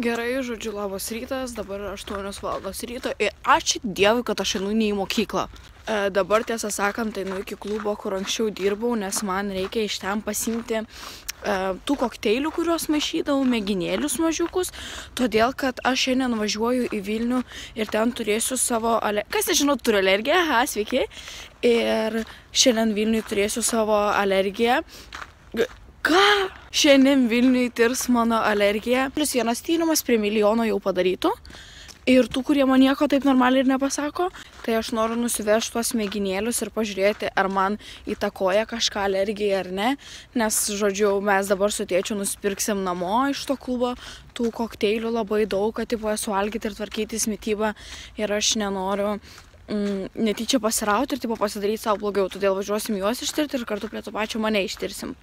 Gerai, žodžiu, labas rytas, dabar 8 valandos ryto ir ačiū Dievui, kad aš einu ne į mokyklą. Dabar, tiesą sakant, einu iki klubo, kur anksčiau dirbau, nes man reikia iš ten pasiimti tų kokteilių, kuriuos maišydavau, mėginėlius mažiukus, todėl, kad aš šiandien važiuoju į Vilnių ir ten turėsiu savo Kas nežinau, turiu alergiją, sveiki, ir šiandien Vilniui turėsiu savo alergiją. Ką? Šiandien Vilniui tirs mano alergiją. Plius vienas tyrimas prie milijono jau padarytų. Ir tų, kurie man nieko taip normaliai ir nepasako. Tai aš noriu nusivežti tuos mėginėlius ir pažiūrėti, ar man įtakoja kažką alergiją ar ne. Nes, žodžiu, mes dabar su tėčiu nusipirksim namo iš to klubo. Tų kokteilių labai daug, kad tipo esu valgyti ir tvarkytis mitybą. Ir aš nenoriu netyčia pasirauti ir tipo pasidaryti savo blogiau. Todėl važiuosim juos ištirti ir kartu prie to pačio mane ištirsim.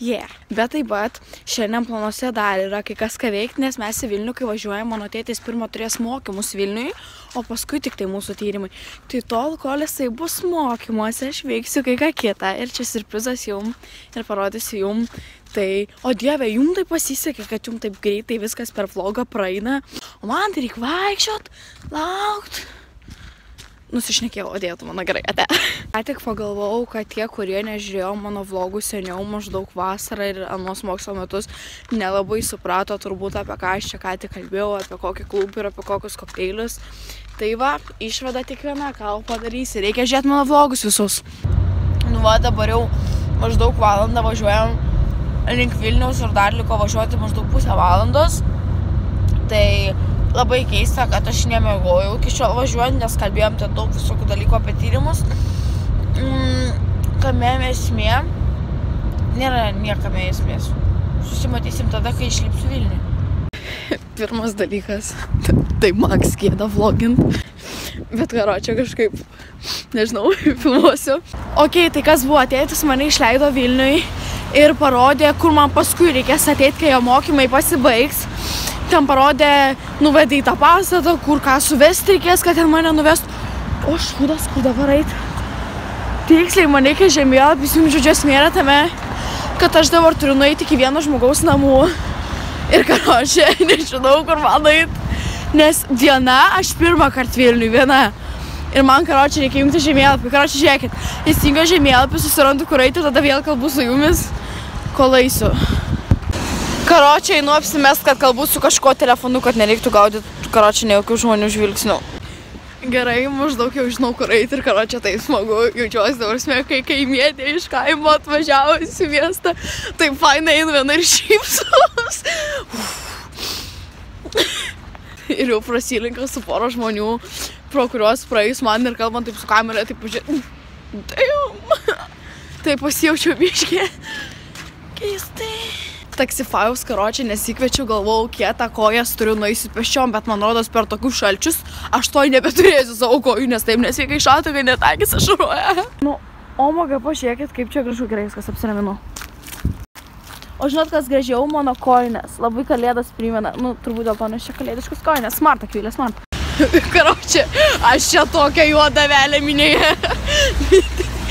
Bet taip pat šiandien planuose dar yra kai kas ką veikti, nes mes į Vilnių, kai važiuojam, mano tėtis pirmą turės mokymus Vilniui, o paskui tik tai mūsų tyrimai. Tai tol, kol jisai bus mokymuose, aš veiksiu kai ką kitą ir čia siurprizas jum ir parodysiu jum. Tai, o Dieve, jum tai pasisekė, kad jum taip greitai viskas per vlogą praeina, o man tai reikia vaikščiot, laukt. Nusišnekėjau, o Dieve, tu mano gerai, ate. Ką tik pagalvojau, kad tie, kurie nežiūrėjo mano vlogų seniau, maždaug vasarą ir anos mokslo metus, nelabai suprato turbūt apie ką aš čia ką tik kalbėjau, apie kokį klubą ir apie kokius kokteilius. Tai va, išvada tik viena, ką padarysi. Reikia žiūrėti mano vlogus visus. Nu va, dabar jau maždaug valandą važiuojam link Vilniaus ir dar liko važiuoti maždaug pusę valandos. Tai labai keista, kad aš nemiegojau iki šiol važiuojant, nes kalbėjom ten daug visokių dalykų apie tyrimus. Kame esmė? Nėra niekame esmės. Susimatysim tada, kai išlipsiu Vilniui. Pirmas dalykas, tai Max gėda vlogint. Bet čia kažkaip, nežinau, filmuosiu. Ok, tai kas buvo, tėtis mane išleido Vilniui ir parodė, kur man paskui reikės ateiti, kai jo mokymai pasibaigs. Ten parodė, nuvedė į tą pastatą, kur ką suvesti reikės, kad ten mane nuvestų. O šūdas, kur dabar eit? Tiksliai, man reikia žemėlapis, jums žodžiu esmė yra tame, kad aš dabar turiu nueiti iki vieno žmogaus namų. Ir nežinau, kur man eit. Nes viena, aš pirmą kartą Vilniui, viena. Ir man, reikia jungti žemėlapį. Žiūrėkit, įstingo žemėlapį, susirandu, kur eiti, tada vėl kalbu su jumis, kol eisiu. Einu apsimest, kad kalbu su kažko telefonu, kad nereiktų gaudyti, nejokių žmonių žvilgsnių. Gerai, maždaug jau žinau, kur eiti ir taip smagu, jaučiuosi dabar kai kaimietė iš kaimo atvažiavusi į miestą. Taip fainai einu viena ir šypsos. Ir jau prasilinka su pora žmonių, pro kuriuos praėjus man ir kalbant taip su kamera, taip pažiūrėjau. Taip pasijaučiau biškį. Keistai. Taksifajaus nesikviečiau, galvojau, kietą kojas turiu nueisiu pėsčiom, bet man rodos per tokius šalčius aš toj nebeturėsiu savo kojų, nes taip nesveikai šalta, kai net akis ašaruoja. Nu, omoga, pažiūrėkit, kaip čia gražu gerai viskas apsiraminu. O žinot, kas gražiau, mano kojinės. Labai kalėdas primena, nu, turbūt dėl to, nes čia kalėdiškas kojinės. Smart, akvilė, smart. Aš čia tokią juodą velę minėję.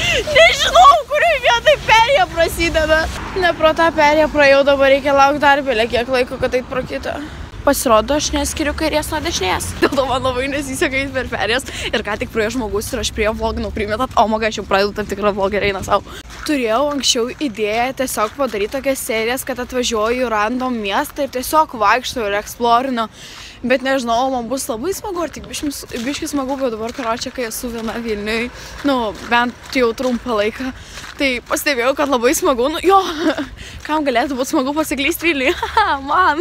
Nežinau, kurioj vietoj perėja prasideda. Ne pro tą perėją praėjau, dabar reikia laukti dar kiek laiko, kad eit pro kitą. Pasirodo, aš neskiriu kairės nuo dešinės. Dėl to man labai nesiseka eit per perėjas. Ir ką tik praėjo žmogus ir aš prie jo vloginau primetat. O maga, aš jau pradedu tam tikrą vlogerį savo. Turėjau anksčiau idėją tiesiog padaryti tokias serijas, kad atvažiuoju į random miestą ir tiesiog vaikštau ir eksplorinu. Bet nežinau, man bus labai smagu, ar tik biškis smagu, bet dabar kai esu viena Vilniui, nu, bent jau trumpą laiką, tai pastebėjau, kad labai smagu, nu, jo, kam galėtų būti smagu pasiklysti Vilniui, man,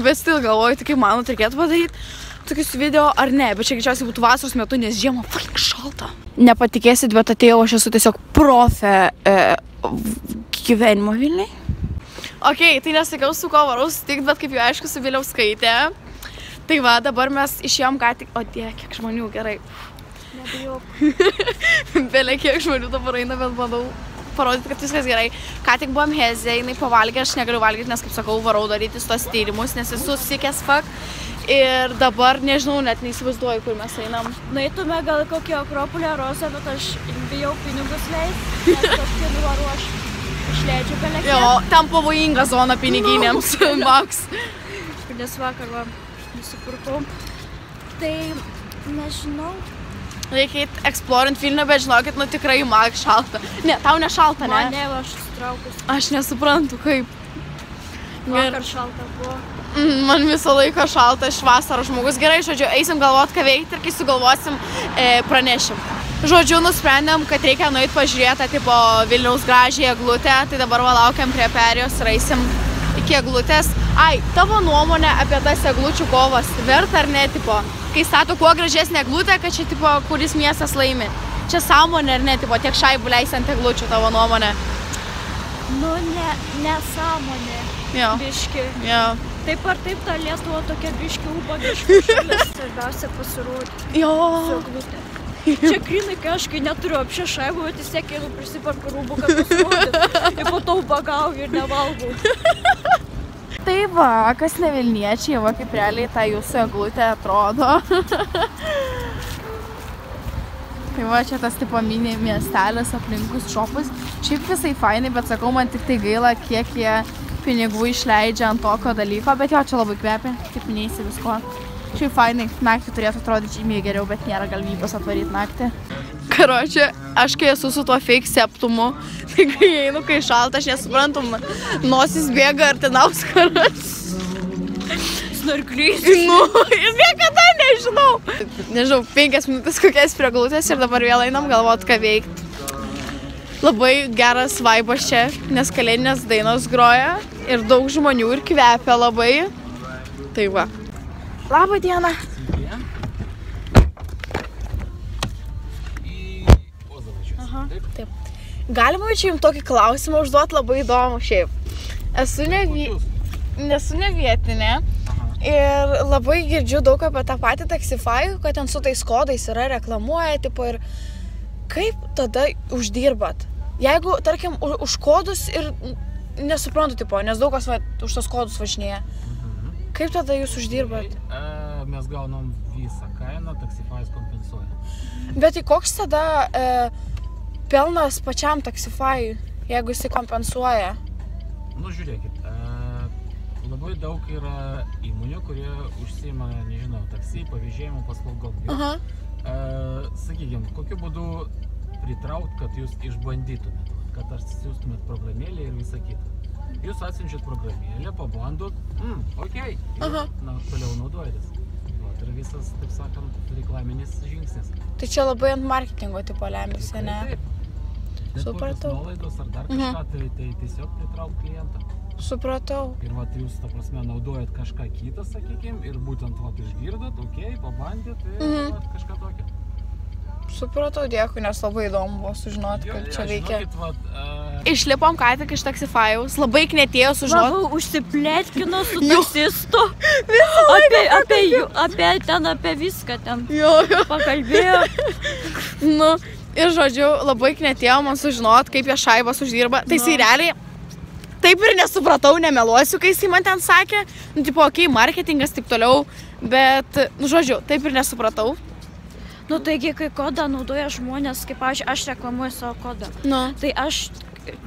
bet stil galvoju, tai kaip manot, reikėtų padaryti tokius video ar ne, bet čia greičiausiai būtų vasaros metu, nes žiemą fucking šalta. Nepatikėsit, bet atėjau, aš esu tiesiog profė gyvenimo Vilniui. Ok, tai nesakiau, su ko varau sutikti, bet kaip jau aišku, su Viliauskaitė. Tai va, dabar mes išėjom ką tik... O Dieve, kiek žmonių, gerai. Nebijau. Belė, kiek žmonių dabar eina, bet bandau parodyti, kad viskas gerai. Ką tik buvom Hezė, jinai pavalgė, aš negaliu valgyti, nes, kaip sakau, varau daryti tos tyrimus, nes esu sikęs fuck. Ir dabar, nežinau, net neįsivaizduoju, kur mes einam. Nueitume gal kokį Akropolį Rozą, bet aš bijau pinigus leisti, nes kažkaip varu aš išleidžiu belė kiek. Jo, ten pavojinga zona piniginėms, Max. nes vakar va nusipirkau. Tai nežinau. Reikia eit explorint Vilnių, bet žinokit, nu tikrai mag šalta. Ne, tau ne šalta, ne? Man ne, aš sutraukus. Aš nesuprantu, kaip. Vakar šalta buvo. Man visą laiką šalta iš vasaros žmogus. Gerai, žodžiu, eisim galvot, ką veikti ir kai sugalvosim, pranešim. Žodžiu, nusprendėm, kad reikia nueit pažiūrėti tipo Vilniaus gražią eglutę, tai dabar va laukiam prie perėjos ir eisim iki eglutės. Ai, tavo nuomonė apie tas eglučių kovas, verta ar ne, tipo, kai stato kuo gražesnė eglutė, kad čia, tipo, kuris miestas laimi. Čia sąmonė ar ne, tipo, tiek šaibų leis ant eglučių, tavo nuomonė? Nu, nesąmonė. Jo. Biški. Jo. Taip ar taip, ta Lietuva tokia biški ubagiška šalis. Svarbiausia pasirodyti. Jo. Su eglutė. Čia grinai, kai aš neturiu apšė šaibų, bet vis tiek einu prisiperku rūbų, kad pasirodyti. Ir po to ubagauju ir nevalgau. Tai va, kas ne Vilniečiai, va kaip realiai ta jūsų eglutė atrodo. Tai va, čia tas tipo mini miestelis aplinkus šopus. Šiaip visai fainai, bet sakau, man tik tai gaila, kiek jie pinigų išleidžia ant tokio dalyko, bet jo, čia labai kvepia, kaip neįsi visko. Šiaip fainai, naktį turėtų atrodyti žymiai geriau, bet nėra galimybės atvaryti naktį. Karočią, aš kai esu su tuo fake septumu, tai kai einu, kai šalta, aš nesuprantu, nosis bėga artinauskas. Snarklys. Nu, ir niekada nežinau. Nežinau, 5 minutės kokias prie glutės ir dabar vėl einam galvot, ką veikti. Labai geras vaibas čia, nes kalėdinės dainos groja ir daug žmonių ir kvepia labai. Tai va. Labą dieną. Aha, taip. Galima čia jums tokį klausimą užduoti, labai įdomu šiaip. Nesu ne vietinė ir labai girdžiu daug apie tą patį Taxify, kad ten su tais kodais yra reklamuoja, tipo ir kaip tada uždirbat? Jeigu, tarkim, už kodus ir nesuprantu, tipo, nes daug kas už tos kodus važinėja. Kaip tada jūs uždirbat? Mes gaunam visą kainą, Taxify kompensuoja. Bet tai koks tada pelnas pačiam Taxify, jeigu jisai kompensuoja? Nu, žiūrėkit, labai daug yra įmonių, kurie užsiima, nežinau, taksi, pavėžėjimo paslaugom. Aha. Sakykime, kokiu būdu pritraukt, kad jūs išbandytumėt, kad atsiųstumėt programėlę ir visą kitą. Jūs atsiunčiat programėlę, pabandot, okei, toliau naudojatės. Ir visas, taip sakant, reklaminis žingsnis. Tai čia labai ant marketingo tipo lemiasi, ne? Taip. Supratau. Nuolaidos ar dar kažką, tai tiesiog pritraukt klientą. Supratau. Ir vat jūs, ta prasme, naudojat kažką kitą, sakykim, ir būtent vat išgirdot, okei, pabandėt ir kažką tokio. Supratau, dėkui, nes labai įdomu buvo sužinoti, kaip čia veikia. Žinokit, Išlipom ką tik iš Taxify'aus, labai knetėjo sužinoti. Labai užsiplėtkino su taksistu. Apie viską ten Jo. pakalbėjo. Nu, ir žodžiu, labai knetėjo man sužinoti, kaip jie šaibas uždirba. Tai jisai realiai taip ir nesupratau, nemeluosiu, kai jisai man ten sakė. Nu, tipo, okei, marketingas, taip toliau, bet, nu, žodžiu, taip ir nesupratau. Nu, taigi, kai kodą naudoja žmonės, kaip aš reklamuoju savo kodą. Nu. Tai aš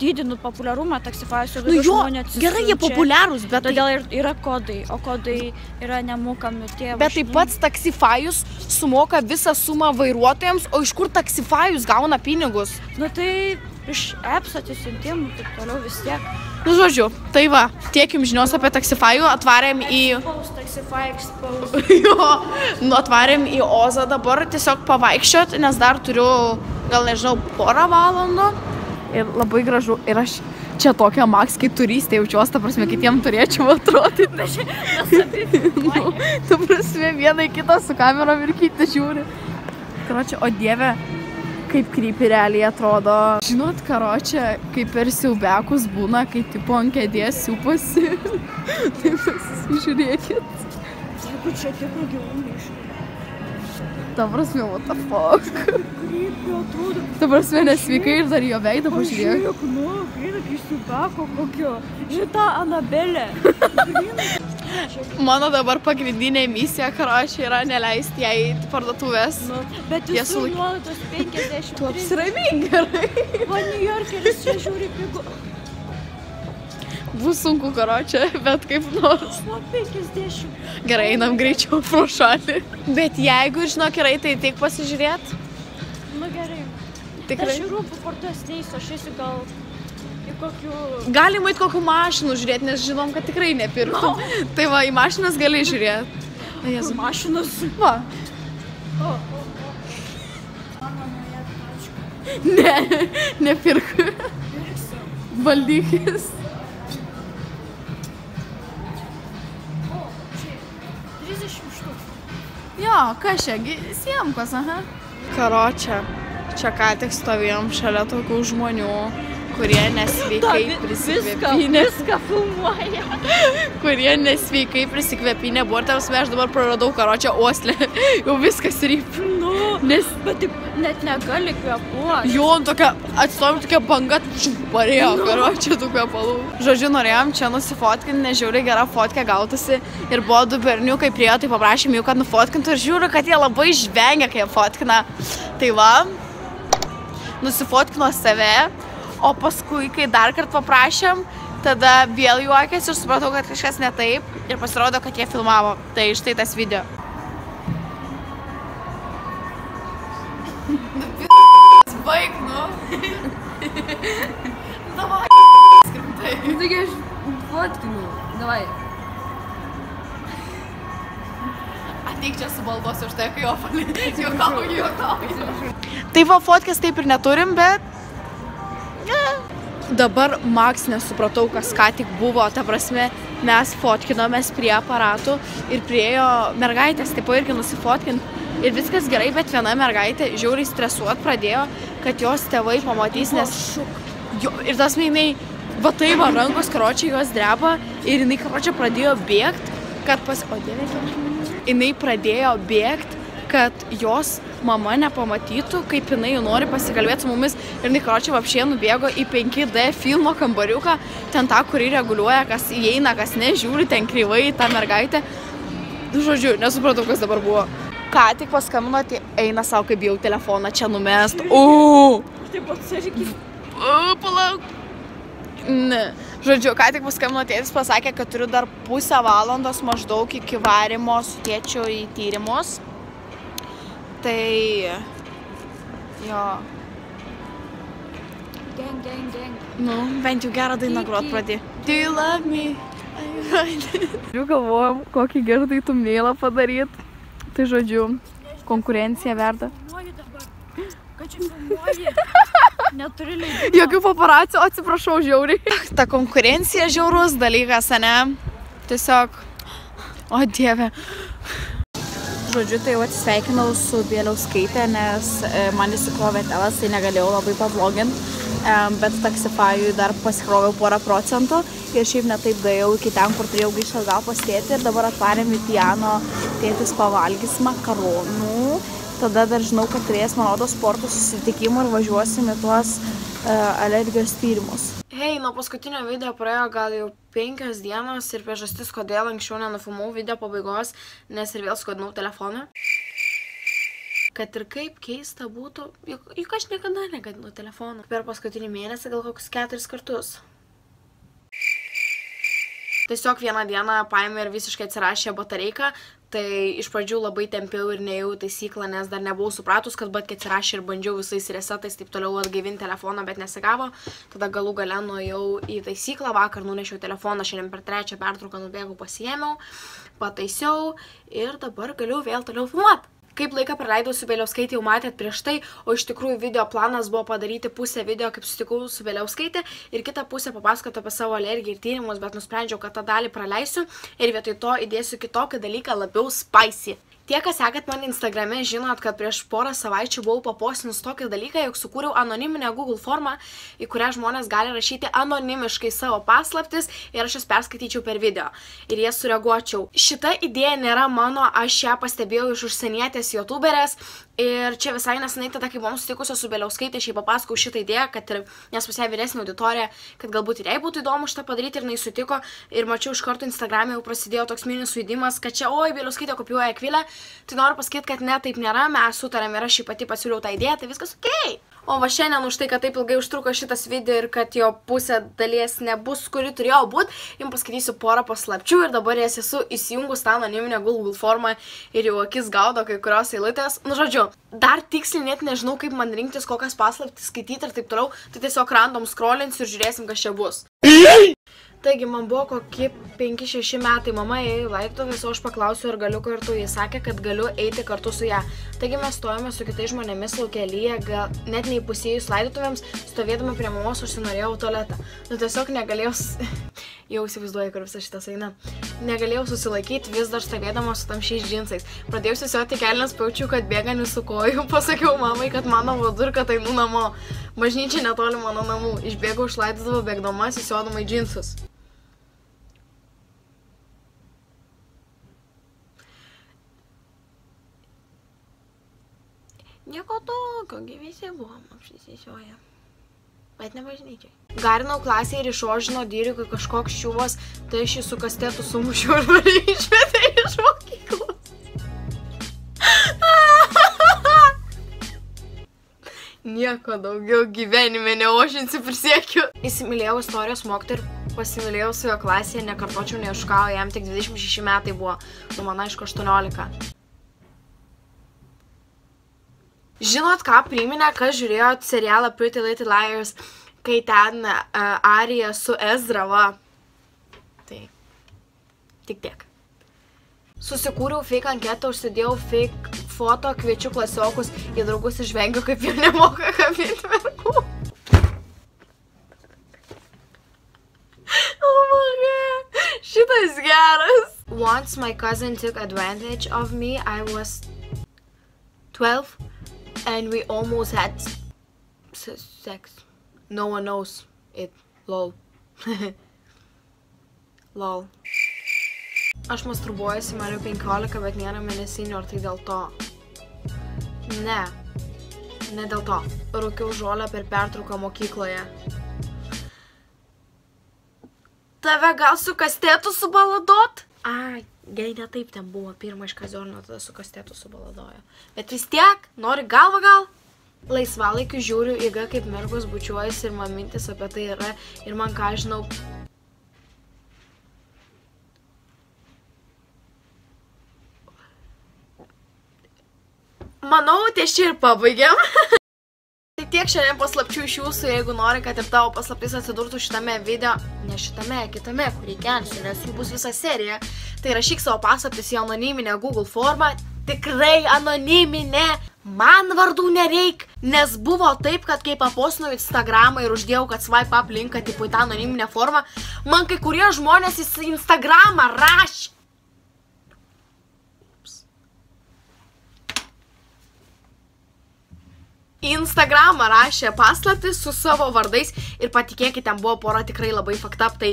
didinu populiarumą Taxify'us ir Nu jo, žmonės atsisiunčia. gerai, jie populiarūs, bet Todėl yra kodai, o kodai yra nemokami tie. Bet taip pats Taxify'us sumoka visą sumą vairuotojams, o iš kur Taxify'us gauna pinigus? Nu tai iš apps atsisiuntimų, taip toliau vis tiek. Nu, žodžiu, tai va, tiek jums žinios apie Taxify'ų, atvarėm į... Taxify Expose. Jo, nu, atvarėm į Ozą dabar tiesiog pavaikščiot, nes dar turiu, gal nežinau, porą valandų. Ir labai gražu, ir aš čia tokia Max kaip turistė jaučiuos, ta prasme, kitiem turėčiau atrodyti. Nu, ta prasme, vieną į kitą su kamerom ir kiti žiūri. Karočią, o dieve, kaip krypi realiai atrodo. Žinot, karočią, kaip per siaubekus būna, kai tipo ant kėdės siupasi. Tai pasižiūrėkit. Jeigu čia tikrai gyvūnai iš. Ta prasme, what the fuck. Kaip jau atrodo. Ta prasme, nesveikai ir dar jo veidą pažiūrėk. Pažiūrėk, nu, grinai iš siubeko kokio. Žita Anabelė. Mano dabar pagrindinė misija, karočią, yra neleisti ją į parduotuvės. Nu, bet Jie visų nuolaidos 50. Tu apsiramink gerai. Va, New Yorkeris čia žiūri pigų. Bus sunku, karočią, bet kaip nors. O 50. Gerai, einam greičiau pro šalį. Bet jeigu, žinok, gerai, tai tik pasižiūrėt. Nu gerai. Tikrai. Aš į rūpų portas neįsiu, aš eisiu gal į kokių... Galim eit kokių mašinų žiūrėti, nes žinom, kad tikrai nepirktum. No. Tai va, į mašinas gali žiūrėti. Kur mašinas? Va. Ne, nepirk. Valdykis. O, čia 30 štukų. Jo, kas čia, siemkos, aha. Karočią, čia ką tik stovėjom šalia tokių žmonių, kurie nesveikai prisikvėpinė. Viską filmuoja. Kurie nesveikai prisikvėpinė buvo. Ir tavs aš dabar praradau karočią uoslę. Jau viskas ryp. Nu, nes... Bet taip net negali kvėpuoti. Jo, tokia, atstovim tokia banga, parėjo karočią tų kvėpalų. Žodžiu, norėjom čia nusifotkinti, nežiūri, gera fotkė gautasi. Ir buvo 2 berniukai prie jo, tai paprašėm jų, kad nufotkintų. Ir žiūriu, kad jie labai žvengia, kai jie fotkina. Tai va, nusifotkino save. O paskui, kai dar kartą paprašėm, tada vėl juokėsi ir supratau, kad kažkas ne taip. Ir pasirodo, kad jie filmavo. Tai štai tas video. Baig, nu. Davai, skrimtai. Taigi aš fotkinu. Davai. Ateik čia subalduosiu už tai, kai jo palikti. Juokauju. Tai va, fotkės taip ir neturim, bet... Dabar Maks nesupratau, kas ką tik buvo, ta prasme, mes fotkinomės prie aparatų ir priejo mergaitės, taip irgi nusifotkint ir viskas gerai, bet viena mergaitė žiauriai stresuot pradėjo, kad jos tėvai pamatys, nes... Jo, ir tas jinai, va tai va, rankos karočiai jos dreba ir jinai karočiai pradėjo bėgt, kad pas... O dieve, jinai pradėjo bėgt, kad jos mama nepamatytų, kaip jinai nori pasikalbėti su mumis ir jinai karočiai vapšė nubėgo į 5D filmo kambariuką, ten tą, kurį reguliuoja, kas įeina, kas nežiūri, ten kreivai tą mergaitę. Žodžiu, nesupratau, kas dabar buvo. Ką tik paskambino, tai eina savo, kaip jau telefoną čia numest. Taip atsargiai. Palauk. Ne. Žodžiu, ką tik paskambino tėtis, pasakė, kad turiu dar pusę valandos maždaug iki varimo su tėčiu į tyrimus. Tai... Jo. Gang. Nu, bent jau gerą dainą grot pradė. Do you love me? Žiūrėjau, galvojom, kokį gerą tai thumbnailą padaryt. Tai žodžiu, konkurencija verda. Filmuoji dabar. Ką čia filmuoji? Neturi leidimo. Jokių paparacių, atsiprašau, žiauriai. Ta konkurencija žiaurus dalykas, ane? Tiesiog... O dieve. Žodžiu, tai jau atsisveikinau su Bieliauskaite, nes man įsikrovė telas, tai negalėjau labai pavloginti, bet Taxify'ui dar pasikroviau porą procentų ir šiaip netaip daėjau iki ten, kur turėjau grįžti atgal pas tėtį ir dabar atvarėm į Piano, tėtis pavalgys makaronų, tada dar žinau, kad turės, man rodo, sporto susitikimų ir važiuosim į tuos alergijos tyrimus. Hei, nuo paskutinio video praėjo gal jau 5 dienos ir priežastis, kodėl anksčiau nenufilmavau video pabaigos, nes ir vėl skodinau telefoną. Kad ir kaip keista būtų, juk aš niekada negadinu telefoną. Per paskutinį mėnesį gal kokius 4 kartus. Tiesiog vieną dieną paėmė ir visiškai atsirašė batareiką, tai iš pradžių labai tempiau ir neėjau į taisyklą, nes dar nebuvau supratus, kad batkė atsirašė ir bandžiau visais resetais taip toliau atgaivinti telefoną, bet nesigavo. Tada galų gale nuėjau į taisyklą, vakar nunešiau telefoną, šiandien per 3 pertrauką nubėgau, pasiėmiau, pataisiau ir dabar galiu vėl toliau filmuoti. Kaip laiką praleidau su Bieliauskaite jau matėt prieš tai, o iš tikrųjų video planas buvo padaryti pusę video, kaip sutikau su Bieliauskaite ir kitą pusę papasakoti apie savo alergiją ir tyrimus, bet nusprendžiau, kad tą dalį praleisiu ir vietoj to įdėsiu kitokį dalyką labiau spicy. Tie, kas sekat mane Instagrame, žinot, kad prieš porą savaičių buvau papostinus tokį dalyką, jog sukūriau anoniminę Google formą, į kurią žmonės gali rašyti anonimiškai savo paslaptis ir aš jas perskaityčiau per video ir jas sureaguočiau. Šita idėja nėra mano, aš ją pastebėjau iš užsienietės youtuberės ir čia visai nesenai tada, kai buvom sutikusios su Bieliauskaite, aš jai papasakau šitą idėją, kad ir nes pas ją vyresnė auditorija, kad galbūt ir jai būtų įdomu šitą padaryti ir jinai sutiko ir mačiau iš karto Instagrame jau prasidėjo toks mini sujudimas, kad čia, oi, Bieliauskaitė kopijuoja Akvilę. Tai noriu pasakyti, kad ne, taip nėra, mes sutarėm ir aš jį pati pasiūliau tą idėją, tai viskas okei. O va šiandien už tai, kad taip ilgai užtruko šitas video ir kad jo pusė dalies nebus, kuri turėjo būti, jums paskaitysiu porą paslapčių ir dabar jas esu įsijungus tą anoniminę Google formą ir jau akis gaudo kai kurios eilutės. Nu, žodžiu, dar tiksliai net nežinau, kaip man rinktis, kokias paslaptis skaityti ir taip toliau, tai tiesiog random scrollinsiu ir žiūrėsim, kas čia bus. Taigi, man buvo kokie 5-6 metai, mama ėjo į laidotuvės, o aš paklausiu, ar galiu kartu. Jis sakė, kad galiu eiti kartu su ją. Taigi mes stojame su kitais žmonėmis laukelyje, gal net neįpusėjus laidotuvėms, stovėdama prie mamos užsinorėjau tualetą. Nu tiesiog negalėjau, jau įsivaizduoju, kur visas šitas eina. Negalėjau susilaikyti, vis dar stovėdama su tamšiais džinsais. Pradėjau susioti kelnes, pajaučiu, kad bėga su kojų. Pasakiau mamai, kad mano vadu ir kad einu namo. Bažnyčia netoli mano namų. Išbėgau iš laidotuvų bėgdama, susiodama į džinsus. Nieko tokio, visi buvom apsisesioję. Bet ne bažnyčiai. Garinau klasėje ir išožino dyrių, kai kažkoks šiuvas, tai aš jį su kastetu sumušiau ir mane išmetė iš mokyklos. Nieko daugiau gyvenime neožinsiu, prisiekiu. Įsimylėjau istorijos mokytoją ir pasimylėjau su jo klasėje, nekartočiau nei už ką, jam tik 26 metai buvo, nu man aišku 18. Žinot ką priminė, kas žiūrėjo serialą Pretty Little Liars, kai ten Arija su Ezra, va. Tai, tik tiek. Susikūriau fake anketą, užsidėjau fake foto, kviečiu klasiokus į draugus ir žvengiu, kaip jau nemoka kabinti mergų. Oh my god, šitas geras. Once my cousin took advantage of me, I was 12. And we almost had sex. No one knows it. Lol. Lol. Aš masturbuojuosi, man jau 15, bet nėra mėnesinių, ar tai dėl to? Ne. Ne dėl to. Rūkiau žolę per pertrauką mokykloje. Tave gal su kastetu subaladot? Ai. Gerai, ne taip ten buvo, pirmą iš kaziorino, tada su kastetu subaladojo. Bet vis tiek, nori galvą gal? Laisvalaikiu žiūriu įga, kaip mergos bučiuojasi ir man mintis apie tai yra ir man ką žinau. Manau, ties čia ir pabaigiam. Tai tiek šiandien paslapčių iš jūsų, jeigu nori, kad ir tavo paslaptis atsidurtų šitame video, ne šitame, kitame, kurį kelsiu, nes jų bus visa serija, tai rašyk savo paslaptis į anoniminę Google formą, tikrai anoniminė, man vardų nereik, nes buvo taip, kad kai papostinau Instagramą ir uždėjau, kad swipe up linką tipo į tą anoniminę formą, man kai kurie žmonės į Instagramą rašė. Į Instagramą rašė paslaptis su savo vardais ir patikėkit, ten buvo pora tikrai labai fucked up, tai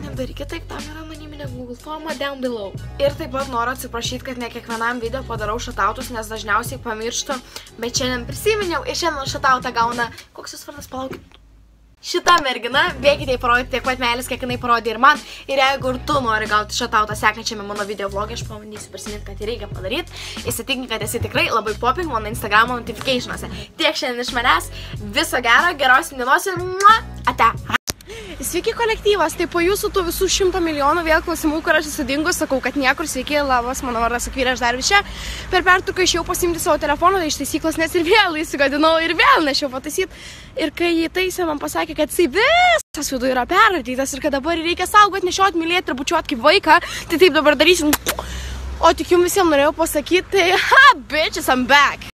nedarykit taip, tam yra anoniminė Google forma down below. Ir taip pat noriu atsiprašyti, kad ne kiekvienam video padarau šatautus, nes dažniausiai pamirštu, bet šiandien prisiminiau ir šiandien šatautą gauna, koks jūs vardas, palaukit. Šita mergina, bėkite į parodyti tiek pat meilės, kiek jinai parodė ir man. Ir jeigu ir tu nori gauti šatautą sekančiame mano video vlogė, aš pabandysiu prisiminti, kad reikia padaryti. Įsitikink, kad esi tikrai labai popping mano Instagramo notificationuose. Tiek šiandien iš manęs. Viso gero, geros dienos ir ate. Sveiki kolektyvas, tai po jūsų tų visų 100 milijonų vėl klausimų, kur aš esu dingus, sakau, kad niekur, sveiki, labas, mano vardas Akvilė, aš dar vis čia. Per pertrauką išėjau pasiimti savo telefoną, tai iš taisyklos, nes ir vėl įsigadinau ir vėl nešiau pataisyti. Ir kai jį taisė, man pasakė, kad jisai visas viduje yra perratytas ir kad dabar reikia saugoti, nešioti, mylėti ir bučiuoti kaip vaiką, tai taip dabar darysim. O tik jums visiems norėjau pasakyti, tai bitches, I'm back.